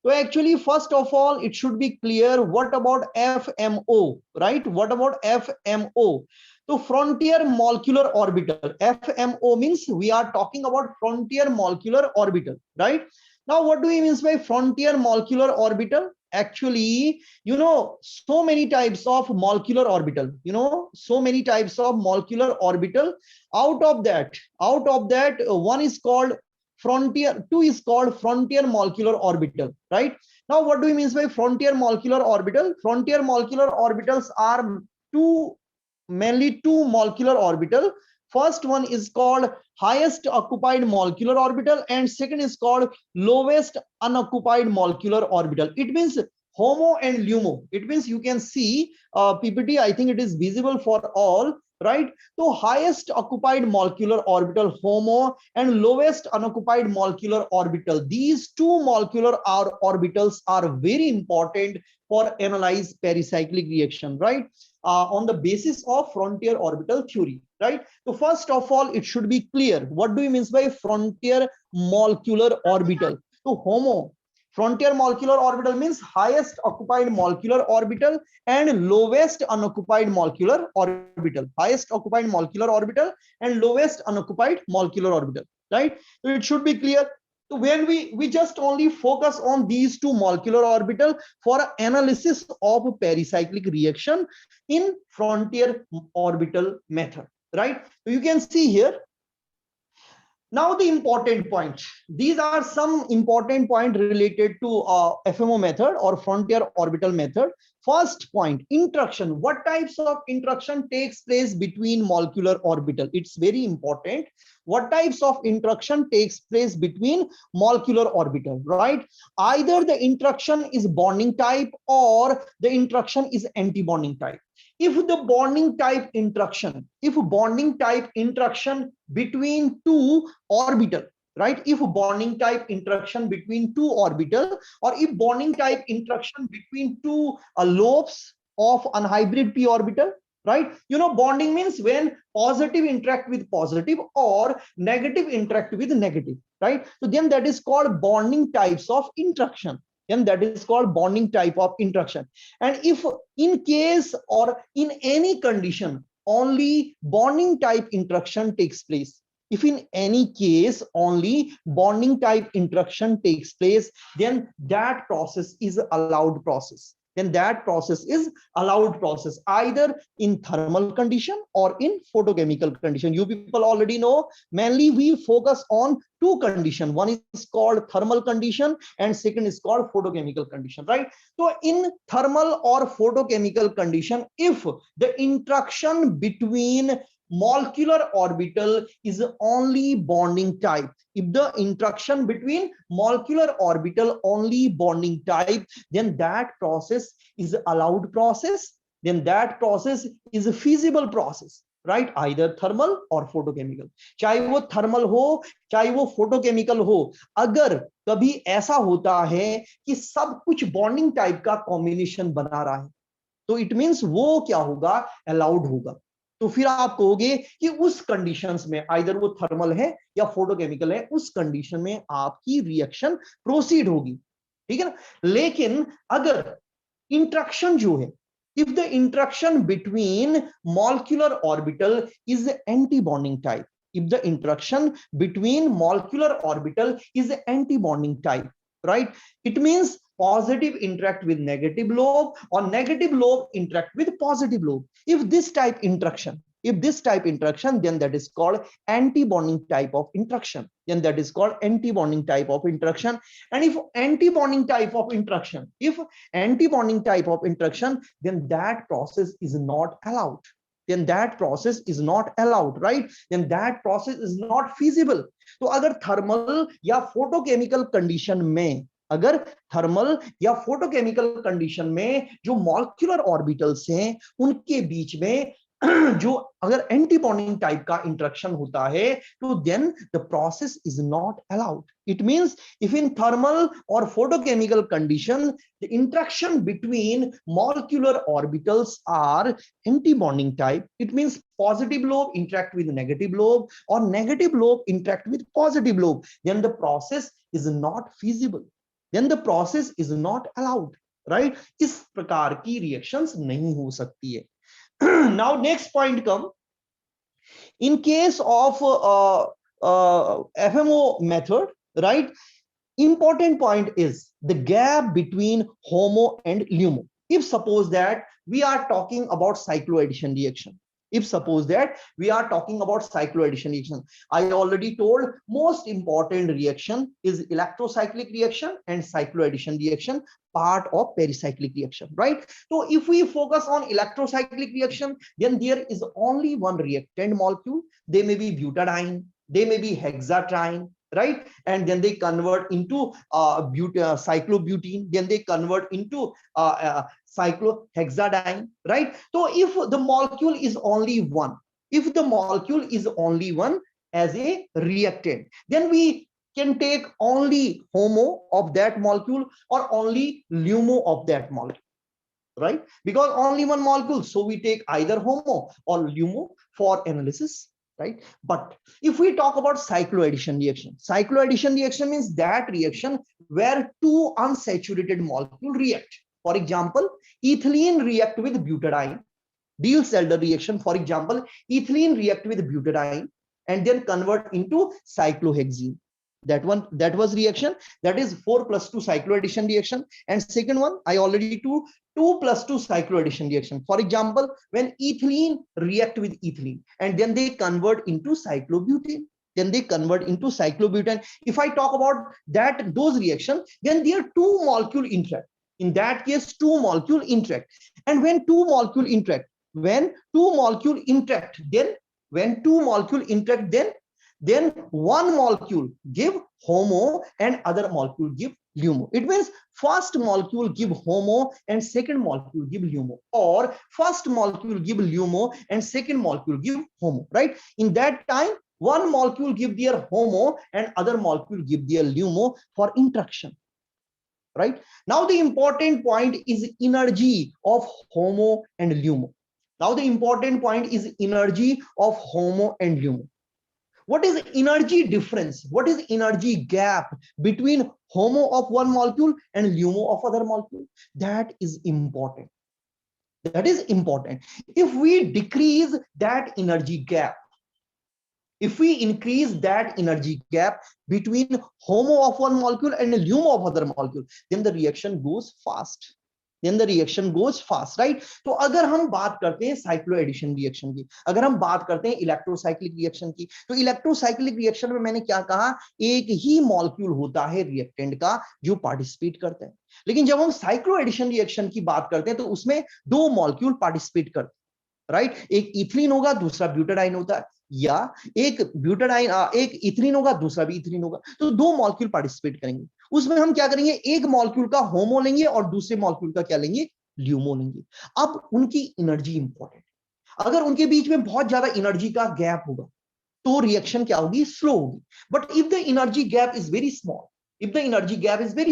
So actually, first of all, it should be clear what about FMO, right? What about FMO? So frontier molecular orbital. FMO means we are talking about frontier molecular orbital, right? Now, what do we mean by frontier molecular orbital? Actually, so many types of molecular orbital, so many types of molecular orbital. Out of that, one is called frontier, two is called frontier molecular orbital, right? Now, what do we mean by frontier molecular orbital? Frontier molecular orbitals are mainly two molecular orbital. First one is called highest occupied molecular orbital, and second is called lowest unoccupied molecular orbital. It means HOMO and LUMO. It means you can see PPT, I think it is visible for all, right? So highest occupied molecular orbital HOMO and lowest unoccupied molecular orbital. These two molecular orbitals are very important for analyze pericyclic reaction, right? On the basis of frontier orbital theory, right? So first of all, it should be clear what do we mean by frontier molecular orbital. So HOMO, frontier molecular orbital means highest occupied molecular orbital and lowest unoccupied molecular orbital. Highest occupied molecular orbital and lowest unoccupied molecular orbital, right? So it should be clear. So when we just only focus on these two molecular orbital for analysis of pericyclic reaction in frontier orbital method, right? So you can see here. Now the important point. These are some important point related to FMO method or frontier orbital method. First point, interaction. What types of interaction takes place between molecular orbital? It's very important. What types of interaction takes place between molecular orbital, right? Either the interaction is bonding type or the interaction is anti-bonding type. If bonding type interaction between two orbital, right? If bonding type interaction between two orbital, or if bonding type interaction between two lobes of anhybrid p orbital, right? Bonding means when positive interact with positive or negative interact with negative, right? So then that is called bonding types of interaction. Then that is called bonding type of interaction. And if in case or in any condition only bonding type interaction takes place, if in any case only bonding type interaction takes place, then that process is allowed process. Then that process is allowed process, either in thermal condition or in photochemical condition. You people already know, mainly we focus on two conditions. One is called thermal condition and second is called photochemical condition, right? So in thermal or photochemical condition, if the interaction between molecular orbital is only bonding type, if the interaction between molecular orbital only bonding type, then that process is allowed process. Then that process is a feasible process, right? Either thermal or photochemical, चाहे वो thermal हो चाहे वो photochemical हो. अगर कभी ऐसा होता है कि सब कुछ bonding type का combination बना रहा है, तो it means वो क्या होगा, allowed होगा. तो फिर आप कहोगे कि उस कंडीशंस में आइदर वो थर्मल है या फोटोकेमिकल है, उस कंडीशन में आपकी रिएक्शन प्रोसीड होगी, ठीक है ना. लेकिन अगर इंटरेक्शन जो है, if the interaction between molecular orbital is anti-bonding type, if the interaction between molecular orbital is anti-bonding type, right? It means positive interact with negative lobe or negative lobe interact with positive lobe. If this type interaction, then that is called anti-bonding type of interaction. Then that is called anti-bonding type of interaction. And if anti-bonding type of interaction, then that process is not allowed. Then that process is not allowed, right? Then that process is not feasible. तो अगर thermal या photochemical condition में, अगर thermal या photochemical condition में जो molecular orbitals हैं उनके बीच में जो अगर एंटी बॉन्डिंग टाइप का इंटरेक्शन होता है, तो then the process is not allowed. It means if in thermal और photochemical condition the interaction between molecular orbitals are anti bonding type, it means positive lobe interact with negative lobe or negative lobe interact with positive lobe, then the process is not feasible. then the process is not allowed, right? इस प्रकार की reactions नहीं हो सकती है. Now next point come, in case of FMO method, right? Important point is the gap between HOMO and LUMO. If suppose that we are talking about cycloaddition reaction, if suppose that we are talking about cycloaddition reaction, I already told most important reaction is electrocyclic reaction and cycloaddition reaction, part of pericyclic reaction, right? So if we focus on electrocyclic reaction, then there is only one reactant molecule. They may be butadiene, they may be hexatriene, right? And then they convert into cyclobutene, then they convert into cyclohexadiene, right? So if the molecule is only one, if the molecule is only one as a reactant, then we can take only HOMO of that molecule or only LUMO of that molecule, right? Because only one molecule, so we take either HOMO or LUMO for analysis, right? But if we talk about cycloaddition reaction means that reaction where two unsaturated molecules react. For example, ethylene react with butadiene, Diels-Alder reaction. For example, ethylene react with butadiene and then convert into cyclohexene. That was reaction, that is 4+2 cycloaddition reaction. And second one, I already told 2+2 cycloaddition reaction. For example, when ethylene react with ethylene and then they convert into cyclobutane, If I talk about those reactions, then there two molecule interact. In that case, two molecule interact. And when two molecule interact, then one molecule give HOMO and other molecule give LUMO. It means first molecule give HOMO and second molecule give LUMO, or first molecule give LUMO and second molecule give HOMO, right? In that time, one molecule give their HOMO and other molecule give their LUMO for interaction, right? Now the important point is energy of HOMO and LUMO. What is energy difference? What is energy gap between HOMO of one molecule and LUMO of other molecule? That is important. If we decrease that energy gap, if we increase that energy gap between HOMO of one molecule and LUMO of other molecule, then the reaction goes fast. Right? तो अगर हम बात करते हैं cycloaddition reaction की, अगर हम बात करते हैं इलेक्ट्रोसाइक्लिक रिएक्शन की, तो इलेक्ट्रोसाइक्लिक रिएक्शन में मैंने क्या कहा, एक ही मॉलिक्यूल होता है रिएक्टेंट का जो पार्टिसिपेट करते हैं. लेकिन जब हम साइक्लोएडिशन रिएक्शन की बात करते हैं तो उसमें दो मॉलिक्यूल पार्टिसिपेट करते हैं, राइट? एक इथिलीन होगा, दूसरा ब्यूटाडाइन होता है, या एक ब्यूटाडाइन एक इथिलीन होगा, दूसरा भी इथिलीन होगा, तो दो मॉलिक्यूल पार्टिसिपेट करेंगे. उसमें हम क्या करेंगे, एक मॉलिक्यूल का होमो लेंगे और दूसरे मॉलिक्यूल का क्या लेंगे, ल्यूमो लेंगे. अब उनकी एनर्जी इंपॉर्टेंट. अगर उनके बीच में बहुत ज्यादा एनर्जी का गैप होगा तो रिएक्शन क्या होगी, स्लो होगी. But if the energy gap is very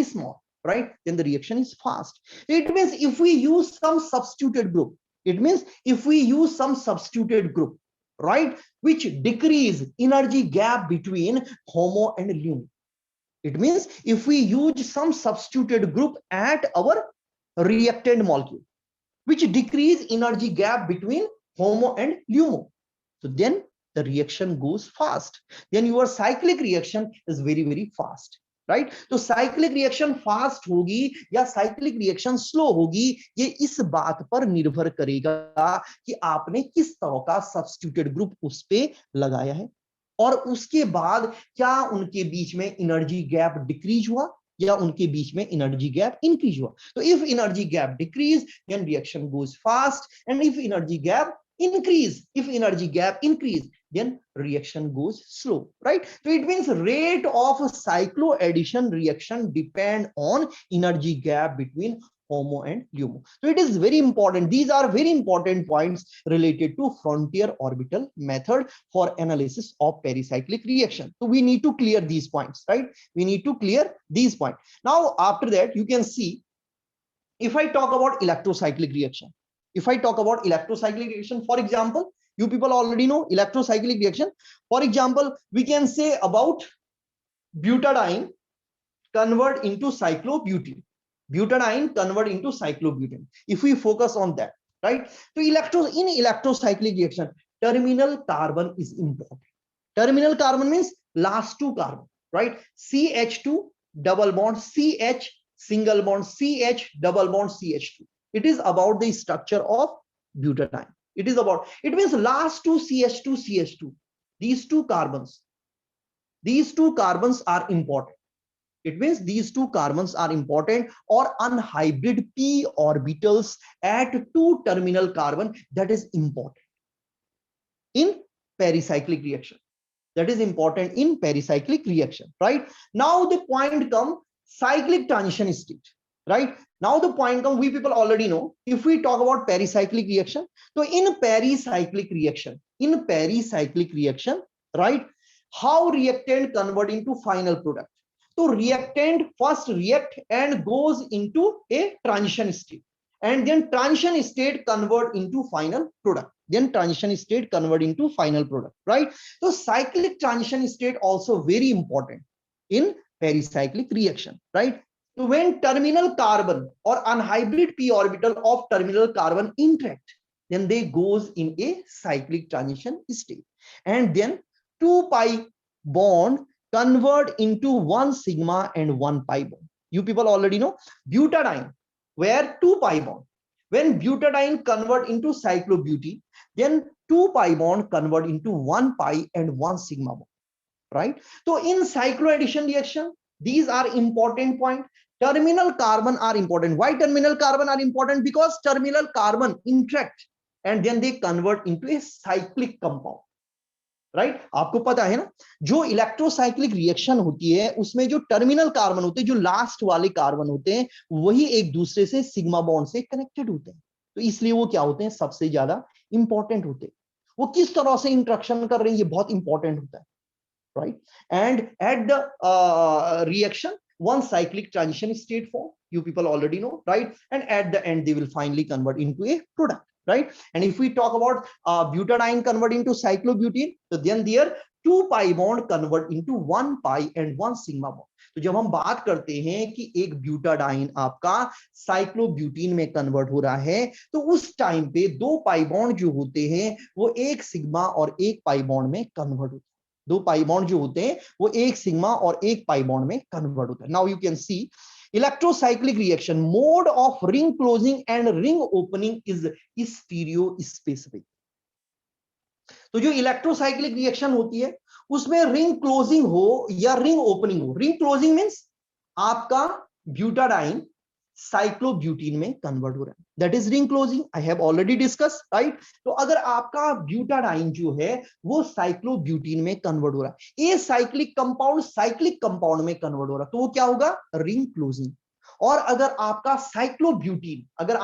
small, right, then the reaction is fast. It means if we use some substituted group, right, which decrease energy gap between HOMO and LUMO. It means if we use some substituted group at our reactant molecule, which decrease energy gap between HOMO and LUMO, so then the reaction goes fast. Then your cyclic reaction is very, very fast. Right? तो cyclic reaction fast होगी या cyclic reaction slow होगी, ये इस बात पर निर्भर करेगा कि आपने किस तरह का सब्स्टिट्यूटेड ग्रुप उस पे लगाया है, और उसके बाद क्या उनके बीच में एनर्जी गैप डिक्रीज हुआ या उनके बीच में एनर्जी गैप इंक्रीज हुआ. तो if energy gap decrease then reaction goes fast, and if energy gap increase, then reaction goes slow, right? So it means rate of cycloaddition reaction depend on energy gap between HOMO and LUMO. So it is very important. These are very important points related to frontier orbital method for analysis of pericyclic reaction. So we need to clear these points, right? We need to clear these points. Now after that you can see, if I talk about electrocyclic reaction, for example, you people already know electrocyclic reaction. For example, we can say about butadiene convert into cyclobutene. Butadiene convert into cyclobutene. If we focus on that, right? So in electrocyclic reaction, terminal carbon is important. Terminal carbon means last two carbon, right? CH2 double bond CH single bond CH double bond CH2. It is about the structure of butadiene. It is about, it means last two CH2 CH2. These two carbons are important. It means these two carbons are important, or unhybrid p orbitals at two terminal carbon, that is important in pericyclic reaction. That is important in pericyclic reaction, right? Now the point come cyclic transition state, right? Now the point come, we people already know, if we talk about pericyclic reaction, so in pericyclic reaction, right, how reactant convert into final product. So reactant first react and goes into a transition state, and then transition state convert into final product. Right? So cyclic transition state also very important in pericyclic reaction, right? So when terminal carbon or unhybrid p orbital of terminal carbon interact, then they goes in a cyclic transition state, and then 2 pi bond convert into 1 sigma and 1 pi bond. You people already know butadiene, where 2 pi bond. When butadiene convert into cyclobutene, then 2 pi bond convert into 1 pi and 1 sigma bond, right? So in cycloaddition reaction, these are important point. Terminal carbon are important. Why terminal carbon are important? Because terminal carbon interact and then they convert into a cyclic compound. Right आपको पता है ना, जो electrocyclic reaction होती है उसमें जो terminal carbon होते हैं, जो लास्ट वाले कार्बन होते हैं, वही एक दूसरे से सिग्मा बॉन्ड से कनेक्टेड होते हैं, तो इसलिए वो क्या होते हैं, सबसे ज्यादा इंपॉर्टेंट होते हैं. वो किस तरह से इंटरेक्शन कर रहे हैं ये बहुत इंपॉर्टेंट होता है, right. And at the reaction one cyclic transition state form, you people already know, right? And at the end they will finally convert into a product, right? And if we talk about butadiene convert into cyclobutene, so then their 2 pi bond convert into 1 pi and 1 sigma bond. तो जब हम बात करते हैं कि एक butadiene आपका साइक्लोब्यूटीन में कन्वर्ट हो रहा है, तो उस टाइम पे 2 पाई बॉन्ड जो होते हैं वो एक सिग्मा और एक पाई बॉन्ड में कन्वर्ट होते हैं. 2 पाई बॉन्ड जो होते हैं वो एक सिग्मा और एक पाई बॉन्ड में कन्वर्ट होता है. Now you can C electrocyclic reaction mode of ring closing and ring opening is stereo specific. तो जो इलेक्ट्रोसाइक्लिक रिएक्शन होती है उसमें रिंग क्लोजिंग हो या रिंग ओपनिंग हो. रिंग क्लोजिंग मींस आपका ब्यूटाडाइन साइक्लोब्यूटीन में कन्वर्ट हो रहा है, that is ring closing. I have already discuss, right. तो अगर आपका ब्यूटाडाइन जो है वो साइक्लोब्यूटीन में कन्वर्ट हो रहा है, ये साइक्लिक कंपाउंड में कन्वर्ट हो रहा है, तो वो क्या होगा, रिंग क्लोजिंग. और अगर आपका साइक्लोब्यूटीन अगर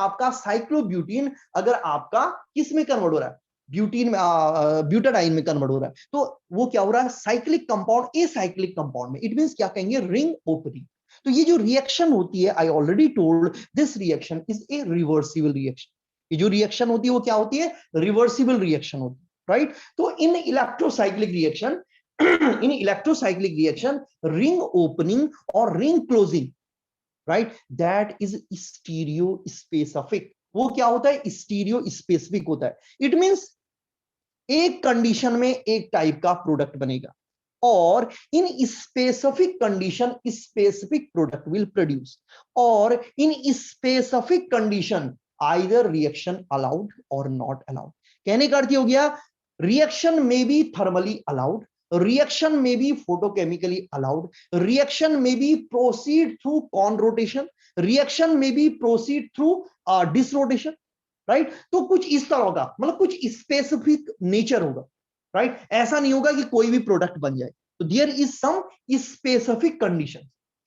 आपका किस में कन्वर्ट हो रहा है, ब्यूटाडाइन में कन्वर्ट हो रहा है, तो वो क्या हो रहा है, cyclic compound a cyclic compound में. इट मींस क्या कहेंगे, रिंग ओपनिंग. तो ये जो रिएक्शन होती है, I already told this reaction is a reversible reaction. ये जो रिएक्शन होती है वो क्या होती है, रिवर्सिबल रिएक्शन होती है, राइट. तो इन इलेक्ट्रोसाइक्लिक रिएक्शन रिंग ओपनिंग और ring closing, right, that is stereo specific. वो क्या होता है, स्टीरियो स्पेसिफिक होता है. इट मींस एक कंडीशन में एक टाइप का प्रोडक्ट बनेगा और in specific condition specific product will produce, और in specific condition either reaction allowed और नॉट अलाउड. कहने का अर्थ हो गया, रिएक्शन में be thermally allowed, reaction may be photochemically allowed, reaction may be proceed through conrotation, reaction may be proceed through disrotation, right. तो कुछ इस तरह का, मतलब कुछ स्पेसिफिक नेचर होगा, राइट. ऐसा नहीं होगा कि कोई भी प्रोडक्ट बन जाए. तो there is some specific condition,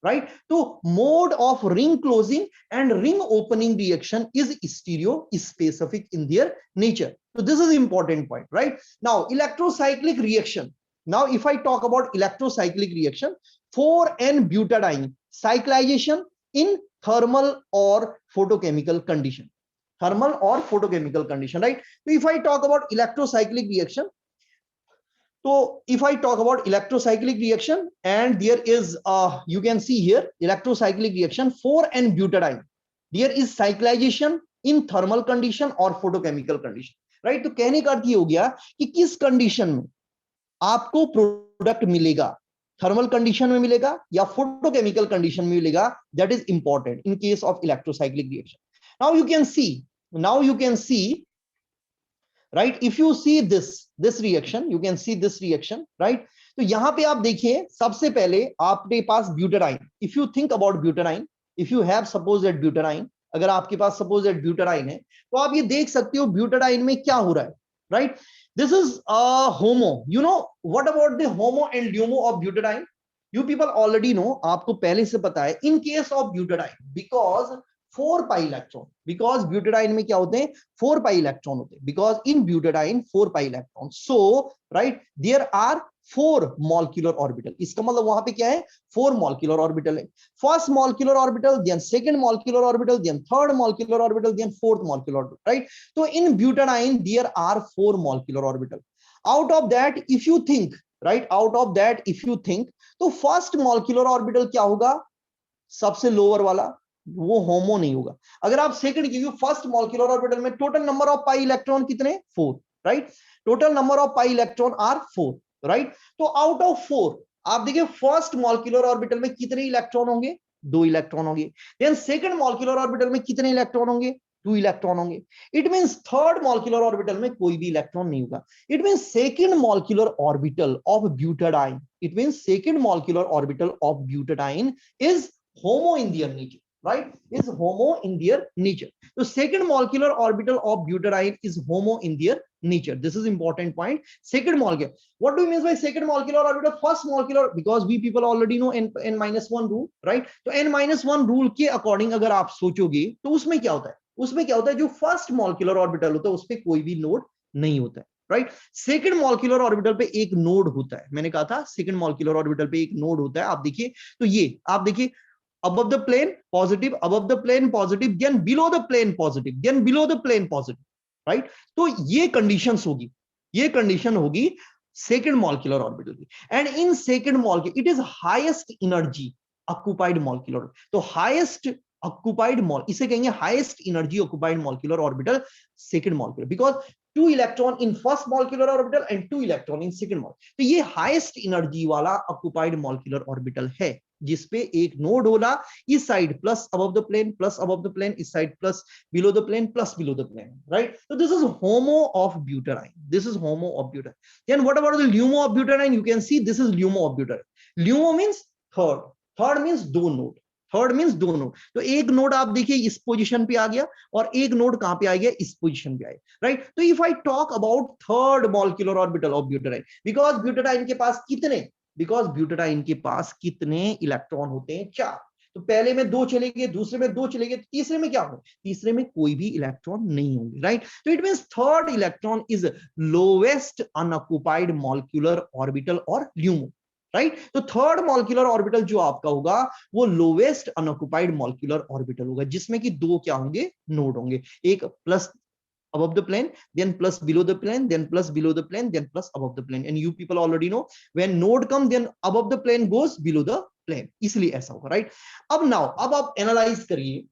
right. तो mode of ring closing and ring opening reaction is stereo specific in their nature. So this is important point, right. Now electrocyclic reaction. Now if I talk about electrocyclic reaction, 4n-butadiene cyclization in thermal or photochemical condition, right. So if I talk about electrocyclic reaction, So if I talk about electrocyclic reaction, and there is you can see here electrocyclic reaction for n-butadiene, there is cyclization in thermal condition or photochemical condition, right? तो कहने का अर्थ ये हो गया कि किस condition में आपको प्रोडक्ट मिलेगा, थर्मल कंडीशन में मिलेगा या फोटोकेमिकल कंडीशन में मिलेगा, that is important in case of electrocyclic reaction. Now you can C right, if you see this reaction, you can see this reaction, right? तो यहां पे आप देखिए सबसे पहले आपके पास ब्यूटेराइन, if you think about butadiene, if you have suppose that butadiene, अगर आपके पास suppose that butadiene है तो आप ये देख सकते हो butadiene में क्या हो रहा है, right? This is a homo. You know what about the homo and LUMO of butadiene? You people already know, आपको पहले से पता है. In case of butadiene, because 4 pi electron, because butadiene में क्या होते हैं 4 pi इलेक्ट्रॉन होते हैं, because in butadiene 4 pi electron. So right, there are 4 molecular orbital. इसका मतलब वहां पे क्या है 4 मॉलिक्यूलर ऑर्बिटल है. First molecular orbital, then second molecular orbital, then third molecular orbital, then fourth molecular orbital, right? तो in butadiene there are 4 molecular orbital. Out of that if you think, right, out of that if you think, तो first molecular orbital क्या होगा, सबसे lower वाला, वो होमो नहीं होगा. अगर आप सेकंड, क्योंकि फर्स्ट मॉलिक्यूलर ऑर्बिटल में total number of pi electron कितने 4, right? Total number of pi electron are 4, right? तो आउट ऑफ 4 आप देखिए फर्स्ट मॉलिक्यूलर ऑर्बिटल में कितने इलेक्ट्रॉन होंगे, 2 इलेक्ट्रॉन होंगे. देन सेकंड मॉलिक्यूलर ऑर्बिटल में कितने इलेक्ट्रॉन होंगे, 2 इलेक्ट्रॉन होंगे. It means third molecular orbital में कोई भी इलेक्ट्रॉन नहीं होगा. It means second molecular orbital of butadiene, it means second molecular orbital of butadiene is HOMO in their nature, right? Is homo in their nature. So second molecular orbital of butadiene is homo in their nature. This is important point. Second molecule, what do you mean by second molecular orbital? First molecular, because we people already know n-1 rule, right? तो n-1 rule के according अगर आप सोचोगे तो उसमें क्या होता है, उसमें क्या होता है, जो फर्स्ट मॉलिक्यूलर ऑर्बिटल होता है उस पर कोई भी नोड नहीं होता है, राइट? सेकंड मॉलिक्यूलर ऑर्बिटल पे एक नोड होता है. मैंने कहा था सेकंड मॉलिक्यूलर ऑर्बिटल पे एक नोड होता है. आप देखिए, तो ये आप देखिए, above the plane positive, above the plane positive, then below the plane positive, then below the plane positive, right? तो ये conditions होगी, ये condition होगी second molecular orbital की. And in second molecule it is highest energy occupied molecular. तो highest occupied इसे कहेंगे highest energy occupied molecular orbital second molecular, because 2 electron in first molecular orbital and 2 electron in second molecular. तो ये highest energy वाला occupied molecular orbital है, जिसपे एक node होला, इस side plus above the plane, plus above the plane, इस side plus below the plane, plus below the plane, right? तो this is HOMO of butadiene, this is HOMO of butadiene. Then what about the LUMO of butadiene? You can see this is LUMO of butadiene. LUMO means third, third means 2 node, third means 2 node. तो एक node आप देखिए इस position पे आ गया और एक node कहां पे आ गया, इस पोजीशन पे आया, राइट? तो if I talk about third molecular orbital of butadiene, because butadiene के पास कितने, बिकॉज ब्यूटेराइन के पास कितने इलेक्ट्रॉन होते हैं, 4. तो पहले में 2 चले गए, दूसरे में 2 चले गए, तीसरे में क्या होगा, तीसरे में कोई भी इलेक्ट्रॉन नहीं होंगे, राइट? तो it means third electron is lowest unoccupied molecular orbital और ल्यूमो, राइट? तो थर्ड मॉलिक्यूलर ऑर्बिटल जो आपका होगा वो लोवेस्ट अनऑक्युपाइड मॉलिक्यूलर ऑर्बिटल होगा, जिसमें कि 2 क्या होंगे, नोड होंगे. एक plus above the plane, then plus below the plane, then plus below the plane, then plus above the plane. And you people already know when node come, then above the plane goes below the plane. इसलिए ऐसा होगा, right? अब now अब आप analyse करिए,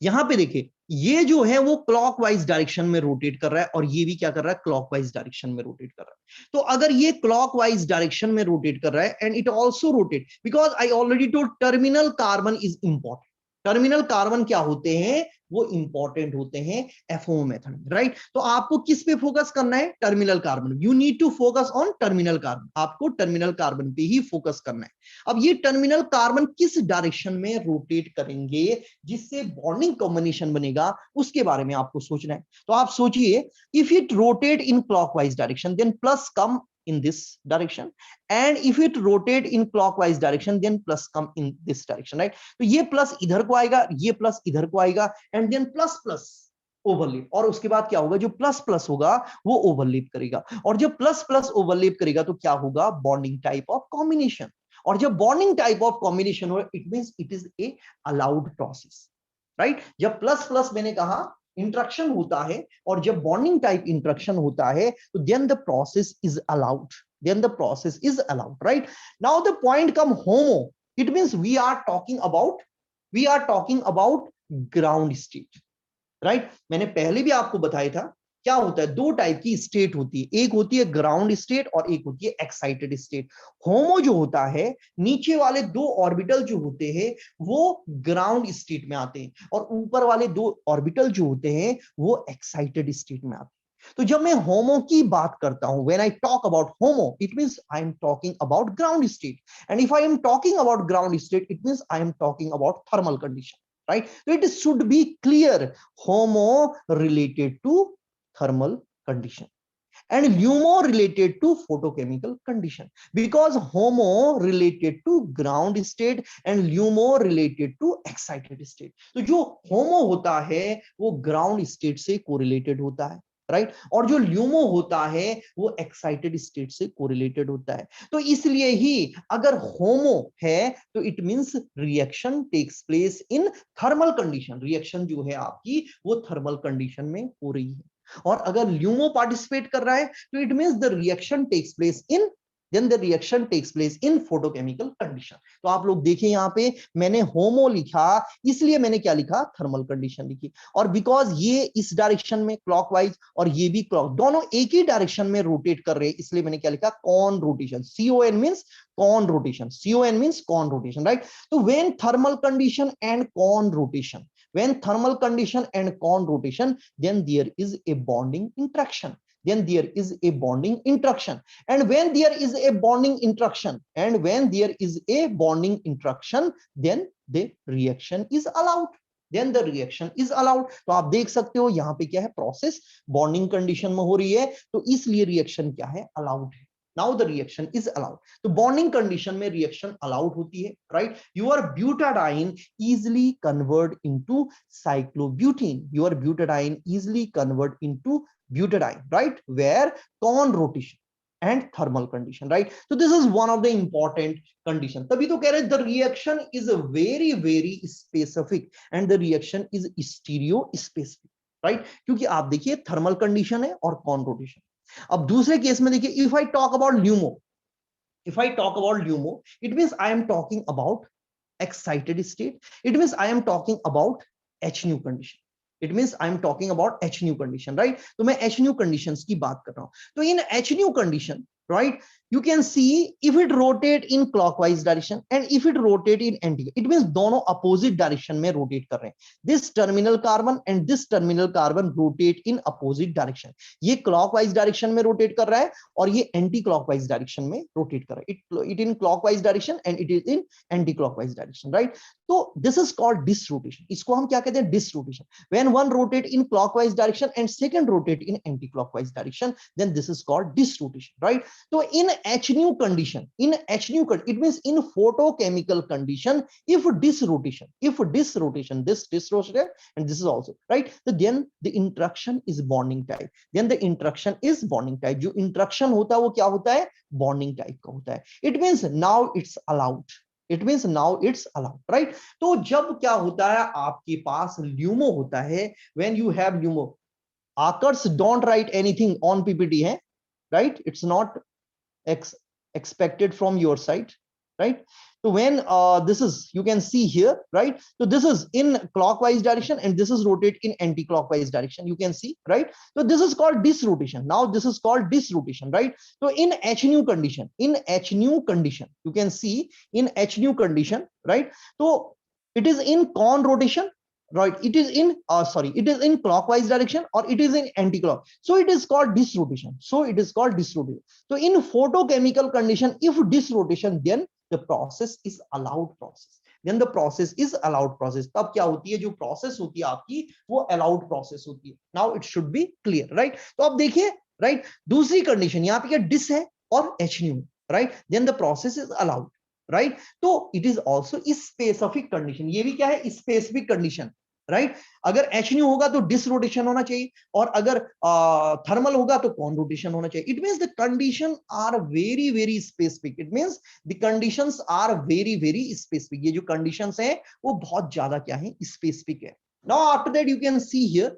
यहां पे देखिए ये जो है वो क्लॉकवाइज डायरेक्शन में रोटेट कर रहा है और ये भी क्या कर रहा है, क्लॉकवाइज डायरेक्शन में रोटेट कर रहा है. तो अगर ये क्लॉकवाइज डायरेक्शन में रोटेट कर रहा है and it also rotate, because I already told terminal carbon is important. Terminal carbon क्या होते हैं, वो इंपॉर्टेंट होते हैं एफओ मेथड में, राइट? तो आपको किस पे फोकस करना है, terminal carbon. You need to focus on terminal carbon, आपको टर्मिनल कार्बन पे ही फोकस करना है. अब ये टर्मिनल कार्बन किस डायरेक्शन में रोटेट करेंगे जिससे बॉन्डिंग कॉम्बिनेशन बनेगा, उसके बारे में आपको सोचना है. तो आप सोचिए, if it rotate in clockwise direction then plus come in this direction, and if it rotate in clockwise direction then plus come in this direction, right? तो ये प्लस इधर को आएगा, ये प्लस इधर को आएगा, and then plus plus overlap. और उसके बाद क्या होगा, जो प्लस प्लस होगा वो ओवरलैप करेगा, और जब प्लस प्लस ओवरलैप करेगा तो क्या होगा, बॉन्डिंग टाइप ऑफ कॉम्बिनेशन. और जब बॉन्डिंग टाइप ऑफ कॉम्बिनेशन हो, it means it is A allowed process, right? जब प्लस प्लस मैंने कहा इंटरेक्शन होता है और जब बॉन्डिंग टाइप इंटरेक्शन होता है तो then the process is allowed, then the process is allowed, right? Now the point come homo, it means we are talking about ground state, right? मैंने पहले भी आपको बताया था क्या होता है, दो टाइप की स्टेट होती है, एक होती है ग्राउंड स्टेट और एक होती है एक्साइटेड स्टेट। होमो जो होता है, नीचे वाले दो ऑर्बिटल जो होते हैं वो ग्राउंड स्टेट में आते हैं और ऊपर वाले दो ऑर्बिटल जो होते हैं वो एक्साइटेड स्टेट में आते हैं। तो जब मैं होमो की बात करता हूं, when I talk about homo, it means I am talking about ground state, and if I am talking about ground state, it means I am talking about thermal condition, right? So it should be clear, homo related to thermal condition and LUMO related to photochemical condition, because homo related to ground state and LUMO related to excited state. तो जो homo होता है वो ground state से correlated होता है, right? और जो ल्यूमो होता है वो एक्साइटेड स्टेट से कोरिलेटेड होता है। तो इसलिए ही अगर होमो है तो it means reaction takes place in thermal condition, reaction जो है आपकी वो थर्मल कंडीशन में हो रही है। और अगर ल्यूमो पार्टिसिपेट कर रहा है तो it means the reaction takes place in, then the reaction takes place in photochemical condition। तो आप लोग देखिए यहाँ पे मैंने होमो लिखा, इसलिए मैंने क्या लिखा, थर्मल कंडीशन लिखी। और बिकॉज ये इस डायरेक्शन में क्लॉकवाइज और ये भी क्लॉक, दोनों एक ही डायरेक्शन में रोटेट कर रहे हैं, इसलिए मैंने क्या लिखा, con rotation, CON means con rotation, CON means con rotation, right? तो when thermal condition and con rotation, when thermal condition and con rotation, then there is a bonding interaction, then there is a bonding interaction, and when there is a bonding interaction, and when there is a bonding interaction, then the reaction is allowed, then the reaction is allowed। तो आप देख सकते हो यहाँ पे क्या है, process bonding condition में हो रही है तो इसलिए रिएक्शन क्या है, अलाउड है। Now the reaction is allowed। तो बॉन्डिंग कंडीशन में रिएक्शन अलाउड होती है, right? Your butadiene easily convert into cyclobutene, your butadiene easily convert into butadiene, right? Where con rotation and thermal condition, right? So this is one of the important condition। तभी तो कह रहे हैं the reaction is a very very specific and the reaction is stereo specific, right? क्योंकि आप देखिए thermal condition है और कॉन रोटेशन। अब दूसरे केस में देखिए, if I talk about LUMO, if I talk about LUMO, it means I am talking about excited state, it means I am talking about H nu condition, it means I am talking about H nu condition, right? तो मैं H nu conditions की बात कर रहा हूं। तो in H nu condition, right, you can see if it rotate in clockwise direction and if it rotate in anti, it means दोनों opposite direction में rotate कर रहे हैं। this terminal carbon and this terminal carbon rotate in opposite direction, ये clockwise direction में rotate कर रहा है और ये anti clockwise direction में rotate कर रहा है, it in clockwise direction and it is in anti clockwise direction, right? तो this is called disrotation, इसको हम क्या कहते हैं, disrotation। when one rotate in clockwise direction and second rotate in anti clockwise direction, then this is called disrotation, right? So in H nu condition, in H nu it means in photochemical condition, if this rotation, this rotation and this is also, right? So then the interaction is bonding type, then the interaction is bonding type। जो interaction होता है वो क्या होता है, bonding type का होता है। it means now it's allowed, it means now it's allowed, right? तो जब क्या होता है आपके पास ल्यूमो होता है, when you have LUMO, Akars don't write anything on PPT है, right? It's not expected from your side, right? So when this is, you can see here, right? So this is in clockwise direction and this is rotate in anti-clockwise direction, you can see, right? So this is called disrotation, now this is called disrotation, right? So in H nu condition, you can see in H nu condition, right? So it is in con rotation, right? It is in it is in clockwise direction or it is in anti-clock, so it is called disrotation, so in photochemical condition, if disrotation, then the process is allowed process, then the process is allowed process। तब क्या होती है, जो process होती है आपकी वो allowed process होती है। now it should be clear, right? तो अब देखिए, right, दूसरी कंडीशन यहाँ पे क्या डिस है और H nu, right? then the process is allowed, right? तो it is also specific condition, ये भी क्या है, specific condition, राइट? अगर H nu होगा तो डिस रोटेशन होना चाहिए और अगर थर्मल होगा तो कॉन रोटेशन होना चाहिए। It means the condition are very very specific, it means the conditions are very very specific, ये जो कंडीशंस हैं वो बहुत ज्यादा क्या है, स्पेसिफिक है। Now after that you can see here,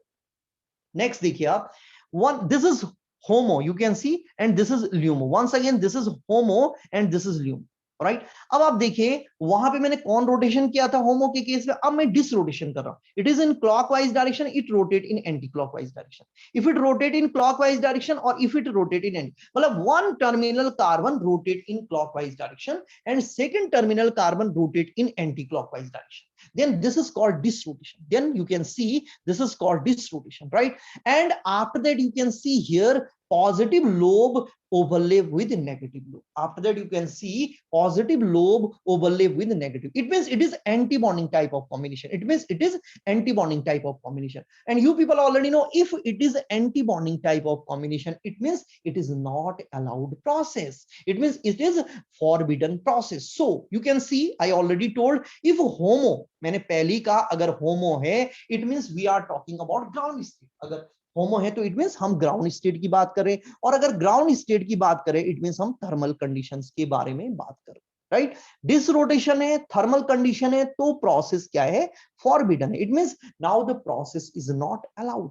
next देखिए आप, one this is HOMO, you can see, and this is LUMO, once again this is HOMO and this is LUMO, right. अब आप देखिए वहां पे मैंने कौन रोटेशन किया था होमो के केस में, अब मैं डिस रोटेशन कर रहा हूं। It is in clockwise direction, it rotate in anti clockwise direction. If it rotate in clockwise direction और if it rotate in anti, मतलब one terminal carbon rotate in clockwise direction and second terminal carbon rotate in anti clockwise direction, then this is called dis rotation. Then you can see this is called dis rotation, right? And after that you can see here positive lobe overlay with negative lobe. After that you can see positive lobe overlay with negative. It means it is anti-bonding type of combination. It means it is anti-bonding type of combination. And you people already know, if it is anti-bonding type of combination, it means it is not allowed process. It means it is forbidden process. So you can see I already told, if homo, मैंने पहली कहा अगर HOMO है it means we are talking about ground state. अगर HOMO है तो it means हम ground state की बात करें, और अगर ग्राउंड स्टेट की बात करें इट मींस हम थर्मल कंडीशंस के बारे में बात करें, राइट। डिस रोटेशन है, थर्मल कंडीशन है, तो प्रोसेस क्या है, फॉरबिडन है। It means now the process is not allowed,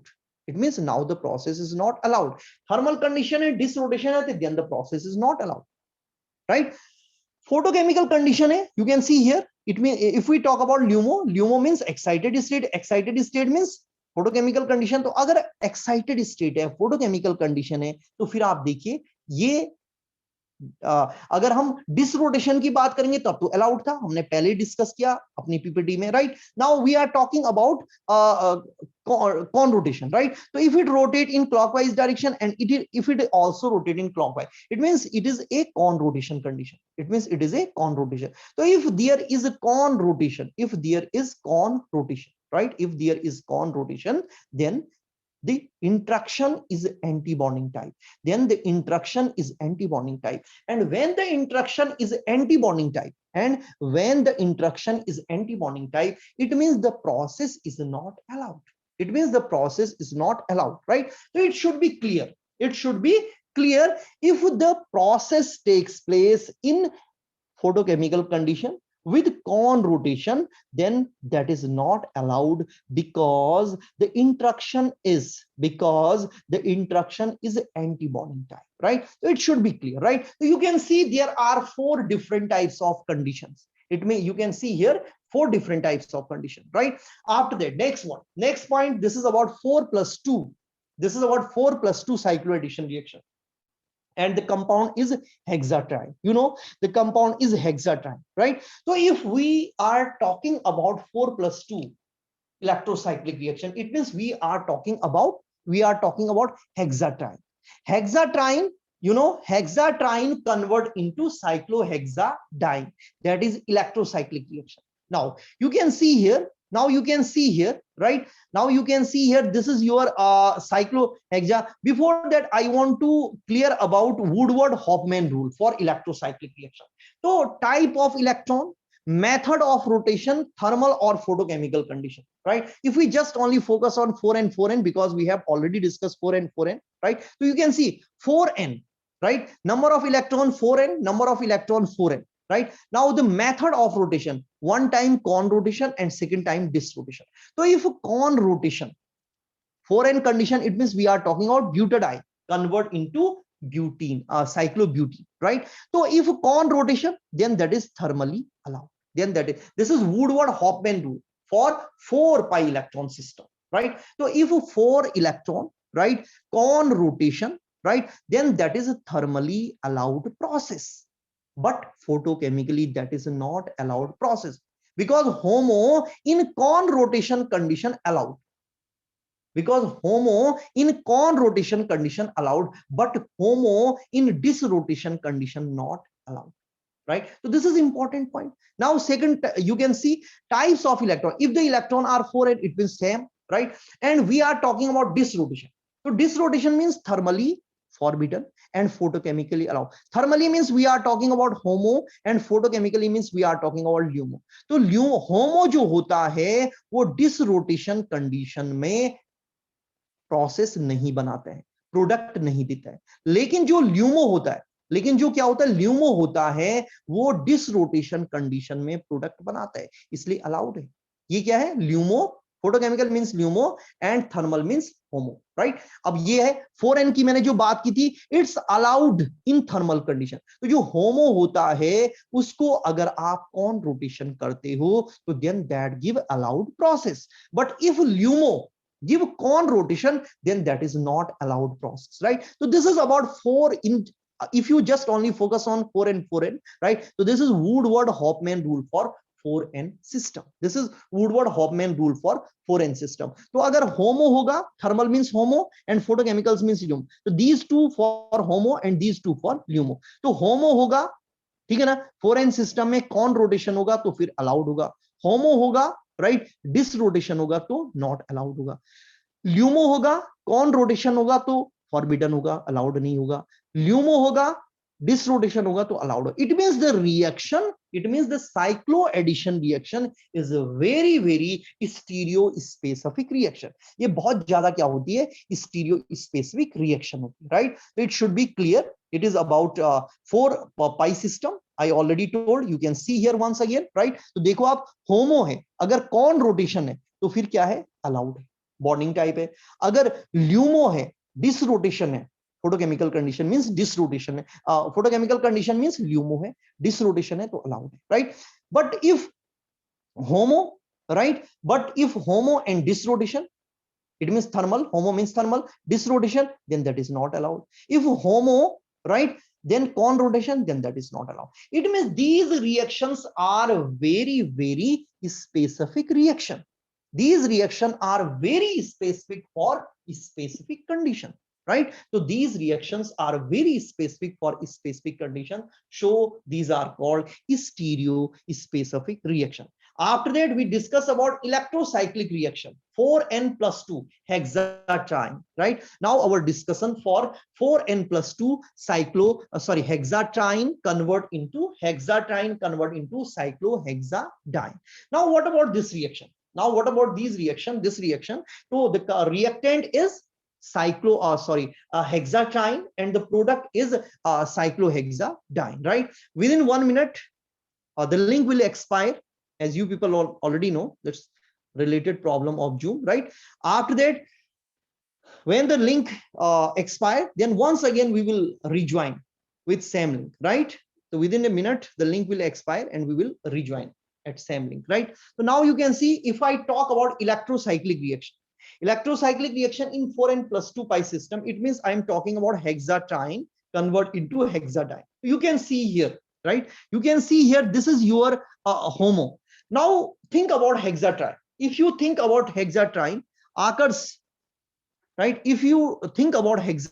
it means now the process is not allowed. Thermal condition है, डिस रोटेशन है, तो then the process is not allowed, right. photochemical condition है, you can see here, it means if we talk about LUMO means excited state means photochemical condition। तो अगर excited state है, photochemical condition है, तो फिर आप देखिए ये अगर हम डिसरोटेशन की बात करेंगे तब तो अलाउड था, हमने पहले डिस्कस किया अपनी पीपीटी में, right. Now we are talking about con rotation, right. तो if it rotate in clockwise direction and if it also rotate in clockwise, it means it is a con rotation condition, it means it is a con rotation. तो if there is a con rotation, if there is con rotation, right, if there is con rotation, then the interaction is anti-bonding type, then the interaction is anti-bonding type, and when the interaction is anti-bonding type, and when the interaction is anti-bonding type, it means the process is not allowed, it means the process is not allowed, right? So it should be clear, it should be clear, if the process takes place in photochemical condition with con rotation, then that is not allowed, because the interaction is anti-bonding type, right? So it should be clear, right? So you can see there are 4 different types of conditions. It may, you can see here 4 different types of condition, right? After that, next point, this is about 4+2, this is about 4+2 cycloaddition reaction, and the compound is hexatriene. You know, the compound is hexatriene, right? So if we are talking about 4+2 electrocyclic reaction, it means we are talking about hexatriene. Hexatriene, you know, hexatriene convert into cyclohexadiene, that is electrocyclic reaction. Now you can see here, right? Now you can see here, this is your cyclohexa. Before that, I want to clear about Woodward-Hoffmann rule for electrocyclic reaction. So type of electron, method of rotation, thermal or photochemical condition, right? If we just only focus on 4n, 4n, because we have already discussed 4n, 4n, right? So you can see 4n, right? Number of electron 4n, number of electron 4n, right? Now the method of rotation, one time con rotation and second time dis rotation. So if con rotation, 4n condition, it means we are talking about butadiene convert into butene, cyclobutene, right? So if con rotation, then that is thermally allowed. Then that is, this is Woodward-Hoffmann rule for 4 pi electron system, right? So if 4 electron, right, con rotation, right, then that is a thermally allowed process. But photochemically, that is not allowed process, because homo in con rotation condition allowed, because homo in con rotation condition allowed, but homo in dis rotation condition not allowed, right? So this is important point. Now second, you can see types of electron. If the electron are 4n, it means same, right? And we are talking about dis rotation. So dis rotation means thermally forbidden and photochemically allowed. Thermally means we are talking about homo, and photochemically means we are talking about LUMO. तो homo जो होता है वो dish rotation condition में process नहीं बनाते हैं, product नहीं देता है, लेकिन जो ल्यूमो होता है, लेकिन जो क्या होता है, ल्यूमो होता है, वो डिस रोटेशन कंडीशन में प्रोडक्ट बनाता है, इसलिए अलाउड है। ये क्या है, LUMO photochemical means LUMO and thermal means homo, right. अब ये है 4n की मैंने जो बात की थी, it's allowed in thermal condition. तो जो होमो होता है उसको अगर आप कॉन रोटेशन करते हो तो then that give allowed process, but if LUMO give con rotation then that is not allowed process, right? So this is about 4 in, if you just only focus on 4n 4n, right? So this is Woodward-Hoffmann rule for 4n system. This is Woodward-Hoffmann rule for 4n system. तो अगर homo होगा, thermal means homo and photochemicals means lumo, तो these two for homo and these two for lumo. तो homo होगा, ठीक है ना, 4n system में कॉन रोटेशन होगा तो फिर अलाउड होगा, होमो होगा, राइट, डिस रोटेशन होगा तो नॉट अलाउड होगा, ल्यूमो होगा, कॉन रोटेशन होगा तो फॉरबिडन होगा, अलाउड नहीं होगा, ल्यूमो होगा, डिस रोटेशन होगा तो अलाउड होगा। It means the reaction, it means the cycloaddition reaction is a very very stereospecific reaction. ये बहुत ज्यादा क्या होती है, स्टीरियो स्पेसिफिक रिएक्शन होती है, राइट। तो it should be clear, it is about 4 pi system, I already told, you can see here once again, right। तो देखो आप, होमो है अगर कॉन रोटेशन है तो फिर क्या है, अलाउड है, बॉन्डिंग टाइप है। अगर ल्यूमो है, डिस रोटेशन है, photochemical condition means disrotation है, फोटोकेमिकल कंडीशन मींस ल्यूमो है, डिस रोटेशन है तो अलाउड है, right. But if HOMO, right, but if homo and dis rotation, it means thermal, homo means thermal, dis rotation, then that is not allowed. If homo, right, then con rotation, then that is not allowed. It means these reactions are very very specific reaction. These reactions are very specific for specific condition, right? So these reactions are very specific for specific condition, so these are called stereo specific reaction. After that, we discuss about electrocyclic reaction, 4n plus 2 hexatriene, right? Now our discussion for 4n plus 2 hexatriene convert into cyclohexadiene. Now what about this reaction? Now what about these reaction? This reaction, so the reactant is hexatriene and the product is cyclohexadiene, right? Within 1 minute, the link will expire. As you people already know, that's related problem of Zoom, right? After that, when the link expire, then once again we will rejoin with same link, right? So within a minute the link will expire and we will rejoin at same link, right? So now you can see, if I talk about electrocyclic reaction in 4n plus 2 pi system, it means I am talking about hexatriene convert into hexadiene. You can see here, right? You can see here, this is your homo. Now think about hexatriene. If you think about hexatriene occurs, right, if you think about hexatriene